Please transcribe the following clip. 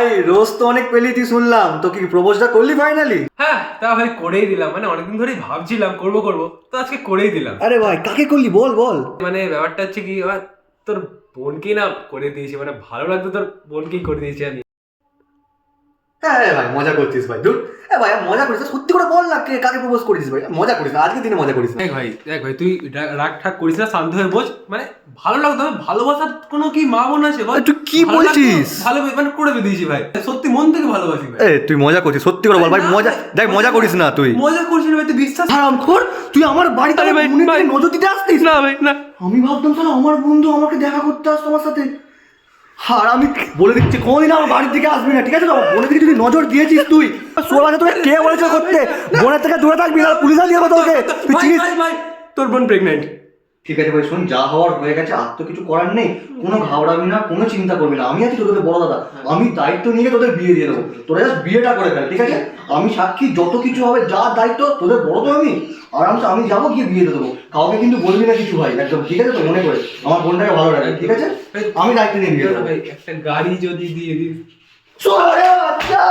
ভাই রোজ তো অনেক পেলি তুই শুনলাম, তো কি প্রপোজটা করলি ফাইনালি? হ্যাঁ তা ভাই করেই দিলাম, মানে অনেকদিন ধরেই ভাবছিলাম করবো তো আজকে করেই দিলাম। আরে ভাই কাকে করলি বল বল। মানে ব্যাপারটা হচ্ছে কি তোর বোনকেই না করে দিয়েছি, মানে ভালো লাগতো তোর বোনকেই করে দিয়েছি আমি। হ্যাঁ ভাই মজা করছিস ভাই, দূর। ভাই মজা করিস, সত্যি করে বল না কাকে প্রপোজ করিস ভাই, মজা করিস না, আজকের দিনে মজা করিস না। দেখ ভাই তুই রাগ ঠাক করিস না, শান্ত হয়ে বোঝ, মানে ভালো লাগতো, ভালোবাসার কোনো কি মা বোন আছে বল? তুই কি ভালো লাগতো, বলছিস? ভালো মানে করে দিয়েছি ভাই, সত্যি মন থেকে ভালোবাসি ভাই। তুই মজা করছিস, সত্যি করে বল ভাই, মজা দেখ, মজা করিস না তুই। মজা করছিস না ভাই, তুই বিশ্বাস হারামখোর, তুই আমার বাড়িতে আরে ভাই, বোনের ভাই। দিকে নজর দিতে আসতিস? না ভাই না। আমি ভাবতাম তাহলে আমার বন্ধু আমাকে দেখা করতে আসতো আমার সাথে। আর আমি বলে দিচ্ছি কোনোদিন আমার বাড়ির দিকে আসবি না, ঠিক আছে? তো আমার বোনের দিকে যদি নজর দিয়েছিস তুই, সোর আছে তোকে কে বলেছে করতে? বোনের থেকে দূরে থাকবি না, পুলিশে দিয়ে দেবো তোকে। তুই ভাই চিনিস? ভাই ভাই তোর বোন প্রেগনেন্ট। ঠিক আছে ভাই শোন, যা হওয়ার হয়ে গেছে, আর তো কিছু করার নেই। কোনো ঘাবড়াবি না, কোনো চিন্তা করবি না, আমি আছি তোদের বড় দাদা। আমি দায়িত্ব নিয়ে তোদের বিয়ে দিয়ে দেবো, তোরা জাস্ট বিয়েটা করে ফেল, ঠিক আছে? আমি সাক্ষী, যত কিছু হবে যা দায়িত্ব তোদের বড় তো আমি, আরামসে আমি যাবো গিয়ে বিয়ে দিয়ে দেবো। কাউকে কিন্তু বলবি না কিছু ভাই, একদম ঠিক আছে তো? মনে করে আমার বোনটাকে ভালো লাগে, ঠিক আছে? আমি দায়িত্ব নিয়ে বিয়ে দেবো। ভাই একটা গাড়ি যদি দিয়ে দিস। চলে আচ্ছা।